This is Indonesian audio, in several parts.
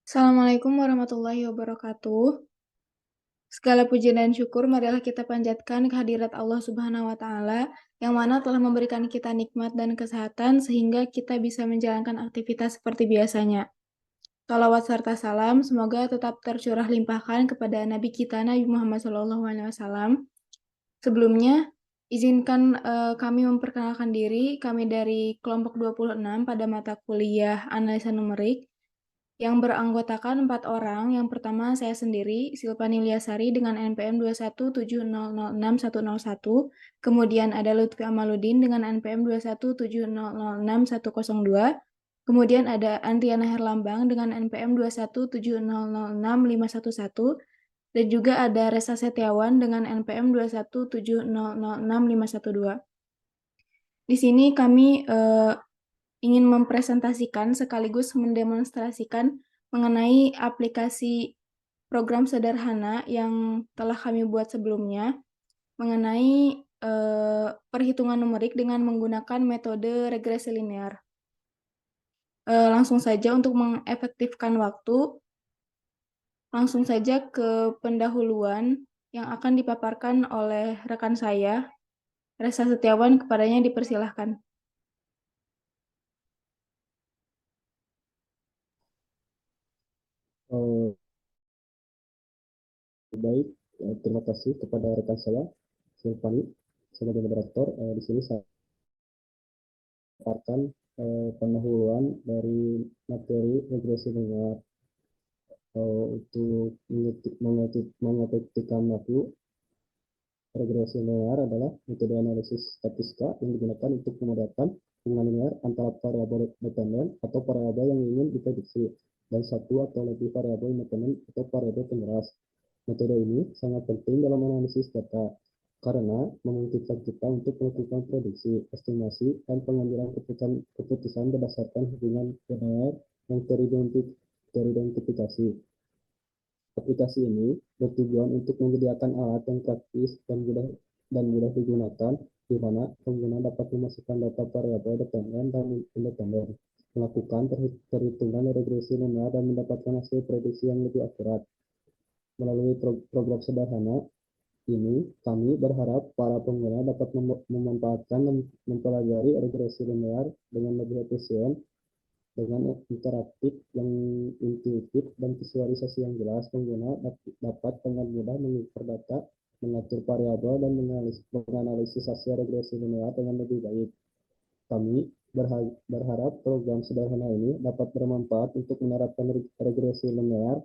Assalamualaikum warahmatullahi wabarakatuh. Segala puji dan syukur marilah kita panjatkan kehadirat Allah Subhanahu wa Ta'ala, yang mana telah memberikan kita nikmat dan kesehatan sehingga kita bisa menjalankan aktivitas seperti biasanya. Shalawat serta salam semoga tetap tercurah limpahkan kepada Nabi kita Nabi Muhammad SAW. Sebelumnya, izinkan kami memperkenalkan diri. Kami dari kelompok 26 pada mata kuliah Analisa Numerik yang beranggotakan 4 orang. Yang pertama saya sendiri, Silvani Liasari dengan NPM 217006101. Kemudian ada Lutfi Amaludin dengan NPM 217006102. Kemudian ada Andriana Herlambang dengan NPM 217006511. Dan juga ada Resa Setiawan dengan NPM 217006512. Di sini kami ingin mempresentasikan sekaligus mendemonstrasikan mengenai aplikasi program sederhana yang telah kami buat sebelumnya mengenai perhitungan numerik dengan menggunakan metode regresi linear. Langsung saja untuk mengefektifkan waktu, langsung saja ke pendahuluan yang akan dipaparkan oleh rekan saya, Resa Setiawan, kepadanya dipersilahkan. Eh, Baik, terima kasih kepada rekan saya, Silvani, sebagai moderator. Di sini saya akan pendahuluan dari materi regresi linear untuk mengefektifkan waktu. Regresi linear adalah metode analisis statistika yang digunakan untuk memudahkan hubungan linear antara variabel dependen atau variabel yang ingin diprediksi dan satu atau lebih variabel independen atau variabel penyertas. Metode ini sangat penting dalam analisis data karena memungkinkan kita untuk melakukan prediksi, estimasi, dan pengambilan keputusan berdasarkan hubungan linear yang teridentifikasi. Aplikasi ini bertujuan untuk menyediakan alat yang praktis dan mudah digunakan, di mana pengguna dapat memasukkan data variabel dependen dan independen, melakukan perhitungan regresi linear dan mendapatkan hasil prediksi yang lebih akurat. Melalui program sederhana ini, kami berharap para pengguna dapat memanfaatkan dan mempelajari regresi linear dengan lebih efisien, dengan interaktif yang intuitif dan visualisasi yang jelas. Pengguna dapat dengan mudah mengukur data, mengatur variabel, dan menganalisis hasil regresi linear dengan lebih baik. Kami berharap program sederhana ini dapat bermanfaat untuk menerapkan regresi linear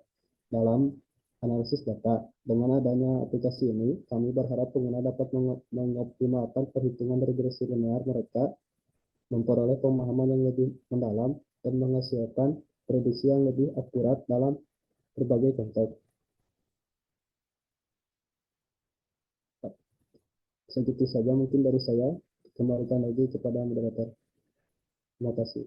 dalam analisis data. Dengan adanya aplikasi ini, kami berharap pengguna dapat mengoptimalkan perhitungan regresi linear mereka, memperoleh pemahaman yang lebih mendalam, dan menghasilkan prediksi yang lebih akurat dalam berbagai konteks. Segitu saja mungkin dari saya. Kembalikan lagi kepada moderator. Terima kasih.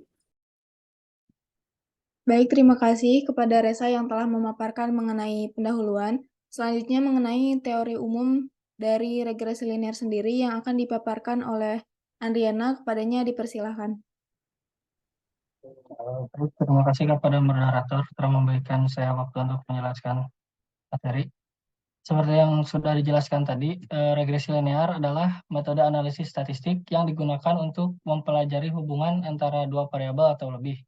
Baik, terima kasih kepada Resa yang telah memaparkan mengenai pendahuluan. Selanjutnya mengenai teori umum dari regresi linear sendiri yang akan dipaparkan oleh Andriana, kepadanya dipersilahkan. Terima kasih kepada moderator telah memberikan saya waktu untuk menjelaskan materi. Seperti yang sudah dijelaskan tadi, regresi linear adalah metode analisis statistik yang digunakan untuk mempelajari hubungan antara dua variabel atau lebih.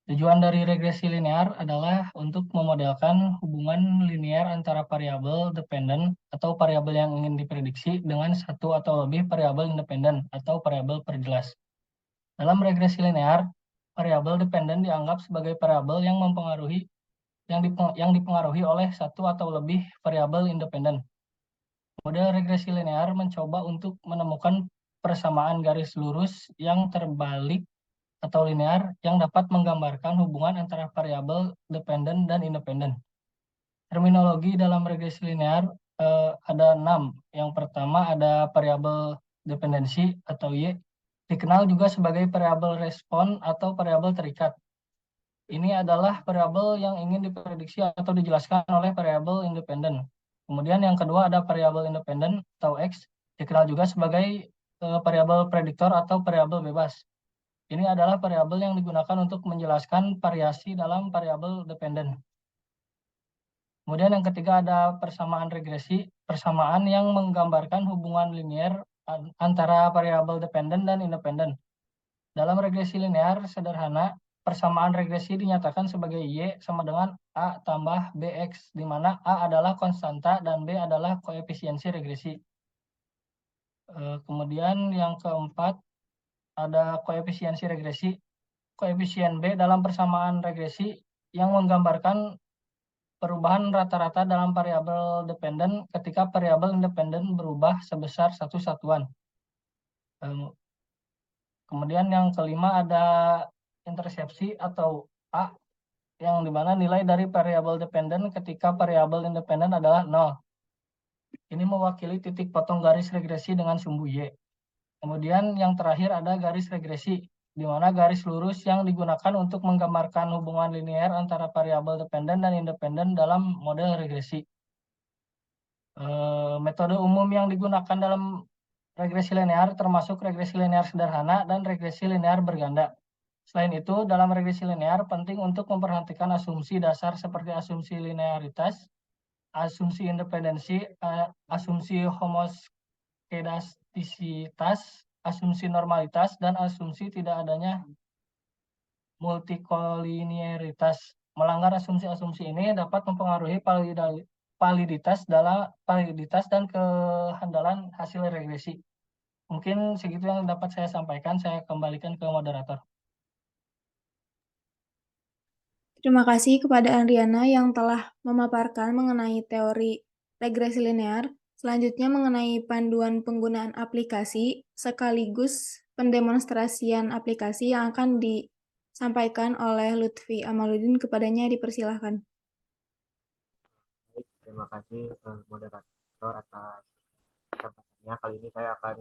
Tujuan dari regresi linear adalah untuk memodelkan hubungan linear antara variabel dependen atau variabel yang ingin diprediksi dengan satu atau lebih variabel independen atau variabel perjelas. Dalam regresi linear, variabel dependen dianggap sebagai variabel yang dipengaruhi oleh satu atau lebih variabel independen. Model regresi linear mencoba untuk menemukan persamaan garis lurus yang terbalik atau linear yang dapat menggambarkan hubungan antara variabel dependen dan independen. Terminologi dalam regresi linear ada 6. Yang pertama ada variabel dependensi atau Y, dikenal juga sebagai variabel respon atau variabel terikat. Ini adalah variabel yang ingin diprediksi atau dijelaskan oleh variabel independen. Kemudian yang kedua ada variabel independen atau X, dikenal juga sebagai variabel prediktor atau variabel bebas. Ini adalah variabel yang digunakan untuk menjelaskan variasi dalam variabel dependen. Kemudian yang ketiga ada persamaan regresi, persamaan yang menggambarkan hubungan linear antara variabel dependen dan independen. Dalam regresi linear sederhana, persamaan regresi dinyatakan sebagai Y sama dengan A tambah BX, di mana A adalah konstanta dan B adalah koefisiensi regresi. Kemudian yang keempat, ada koefisiensi regresi. Koefisien B dalam persamaan regresi yang menggambarkan perubahan rata-rata dalam variabel dependen ketika variabel independen berubah sebesar satu satuan. Kemudian yang kelima ada intersepsi atau A, yang dimana nilai dari variabel dependen ketika variabel independen adalah 0. Ini mewakili titik potong garis regresi dengan sumbu Y. Kemudian yang terakhir ada garis regresi, di mana garis lurus yang digunakan untuk menggambarkan hubungan linear antara variabel dependen dan independen dalam model regresi. Metode umum yang digunakan dalam regresi linear termasuk regresi linear sederhana dan regresi linear berganda. Selain itu, dalam regresi linear penting untuk memperhatikan asumsi dasar seperti asumsi linearitas, asumsi independensi, asumsi homoskedastisitas, asumsi normalitas, dan asumsi tidak adanya multikolinearitas. Melanggar asumsi-asumsi ini dapat mempengaruhi validitas dan kehandalan hasil regresi. Mungkin segitu yang dapat saya sampaikan. Saya kembalikan ke moderator. Terima kasih kepada Andriana yang telah memaparkan mengenai teori regresi linear. Selanjutnya mengenai panduan penggunaan aplikasi sekaligus pendemonstrasian aplikasi yang akan disampaikan oleh Lutfi Amaluddin. Kepadanya dipersilahkan. Baik, terima kasih moderator atas kesampatannya. Kali ini saya akan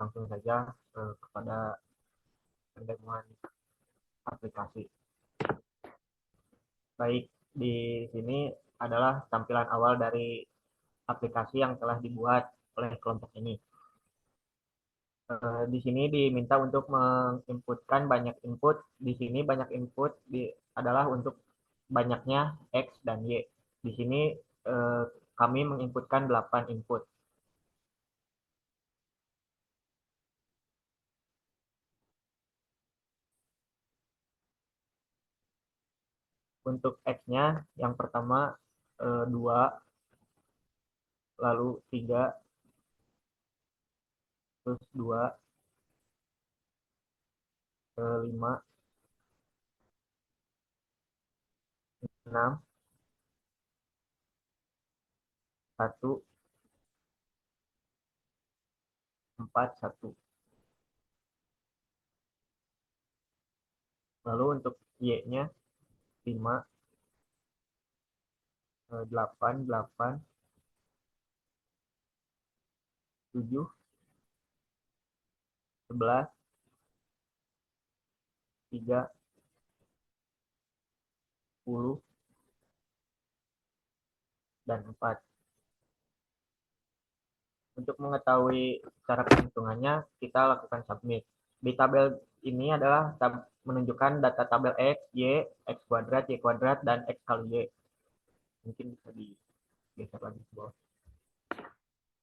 langsung saja kepada pendemoan aplikasi. Baik, di sini adalah tampilan awal dari aplikasi yang telah dibuat oleh kelompok ini. Di sini diminta untuk menginputkan banyak input. Di sini banyak input adalah untuk banyaknya X dan Y. Di sini kami menginputkan 8 input. Untuk X-nya yang pertama 2, lalu 3, terus 2, 5, 6, 1, 4, 1. Lalu untuk Y-nya 5, 8, 8, 7, 11, 3, 10, dan 4. Untuk mengetahui cara perhitungannya, kita lakukan submit. Di tabel ini adalah menunjukkan data tabel X, Y, X kuadrat, Y kuadrat, dan X kali Y. Mungkin bisa digeser lagi ke bawah.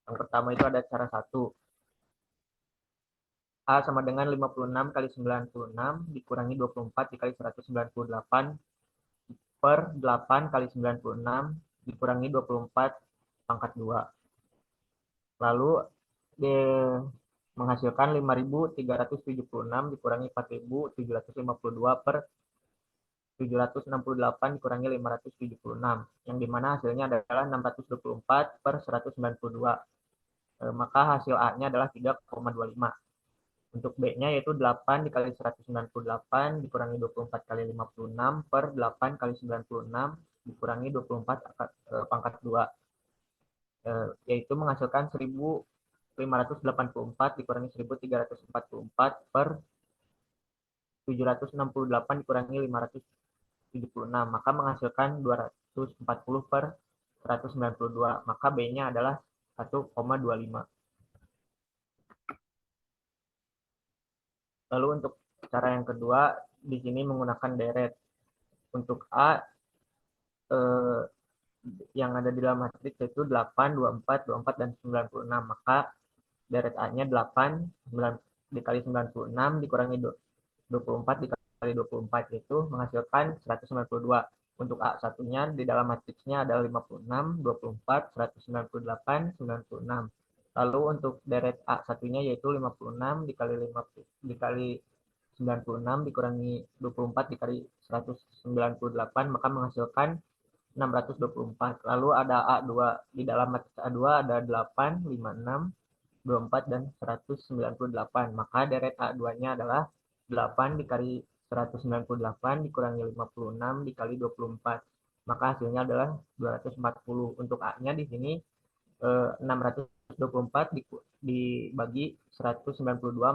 Yang pertama itu ada cara 1. A sama dengan 56 kali 96 dikurangi 24 dikali 198 per 8 kali 96 dikurangi 24 pangkat 2. Lalu menghasilkan 5.376 dikurangi 4.752 per 768 dikurangi 576, yang dimana hasilnya adalah 624 per 192. Maka hasil A-nya adalah 3,25. Untuk B-nya yaitu 8 dikali 198 dikurangi 24 kali 56 per 8 kali 96 dikurangi 24 pangkat 2. Yaitu menghasilkan 1.584 dikurangi 1.344 per 768 dikurangi 576, maka menghasilkan 240 per 192, maka B-nya adalah 1,25. Lalu untuk Cara yang kedua di sini menggunakan deret. Untuk A yang ada di dalam matriks yaitu 8, 24, 24, dan 96. Maka deret A-nya 8 dikali 96 dikurangi 24 dikali 24 itu menghasilkan 192. Untuk A1-nya di dalam matriksnya ada 56, 24, 198, 96. Lalu untuk deret A1-nya yaitu 56 dikali 96 dikurangi 24 dikali 198 maka menghasilkan 624. Lalu ada A2. Di dalam matriks A2 ada 8, 56, 24, dan 198. Maka deret A2-nya adalah 8 dikali 198 dikurangi 56 dikali 24. Maka hasilnya adalah 240. Untuk A-nya di sini 624 dibagi 192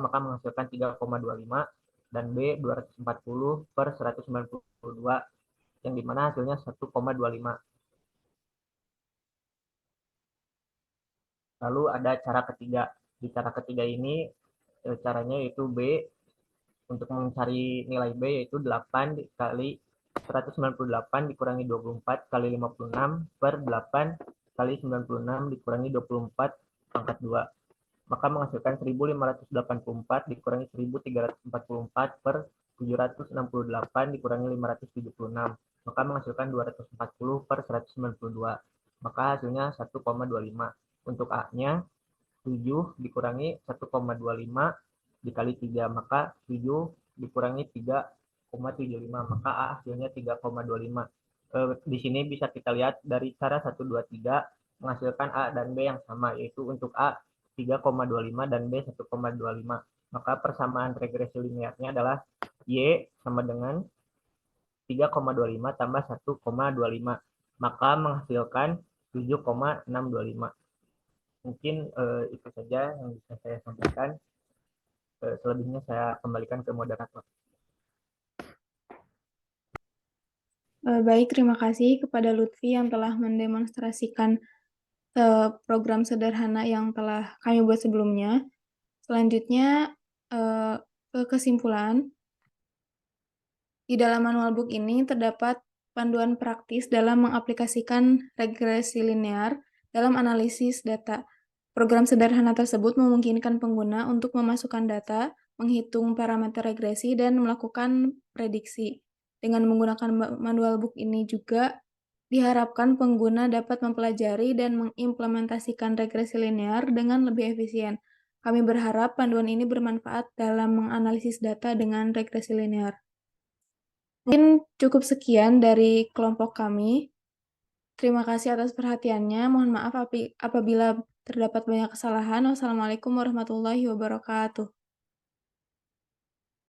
maka menghasilkan 3,25 dan B 240 per 192 yang dimana hasilnya 1,25. Lalu ada cara ketiga. Di cara ketiga ini caranya yaitu B untuk mencari nilai B yaitu 8 dikali 198 dikurangi 24 kali 56 per 8 kali 96 dikurangi 24 pangkat 2. Maka menghasilkan 1584 dikurangi 1344 per 768 dikurangi 576. Maka menghasilkan 240 per 192. Maka hasilnya 1,25. Untuk A-nya 7 dikurangi 1,25 dikali 3. Maka 7 dikurangi 3,75. Maka A hasilnya 3,25. Di sini bisa kita lihat dari cara 1, 2, 3 menghasilkan A dan B yang sama, yaitu untuk A 3,25 dan B 1,25. Maka persamaan regresi linearnya adalah Y sama dengan 3,25 tambah 1,25. Maka menghasilkan 7,625. Mungkin itu saja yang bisa saya sampaikan. Selebihnya saya kembalikan ke moderator. Baik, terima kasih kepada Lutfi yang telah mendemonstrasikan program sederhana yang telah kami buat sebelumnya. Selanjutnya, ke kesimpulan. Di dalam manual book ini terdapat panduan praktis dalam mengaplikasikan regresi linear dalam analisis data. Program sederhana tersebut memungkinkan pengguna untuk memasukkan data, menghitung parameter regresi, dan melakukan prediksi. Dengan menggunakan manual book ini juga diharapkan pengguna dapat mempelajari dan mengimplementasikan regresi linear dengan lebih efisien. Kami berharap panduan ini bermanfaat dalam menganalisis data dengan regresi linear. Mungkin cukup sekian dari kelompok kami. Terima kasih atas perhatiannya. Mohon maaf apabila terdapat banyak kesalahan. Wassalamualaikum warahmatullahi wabarakatuh.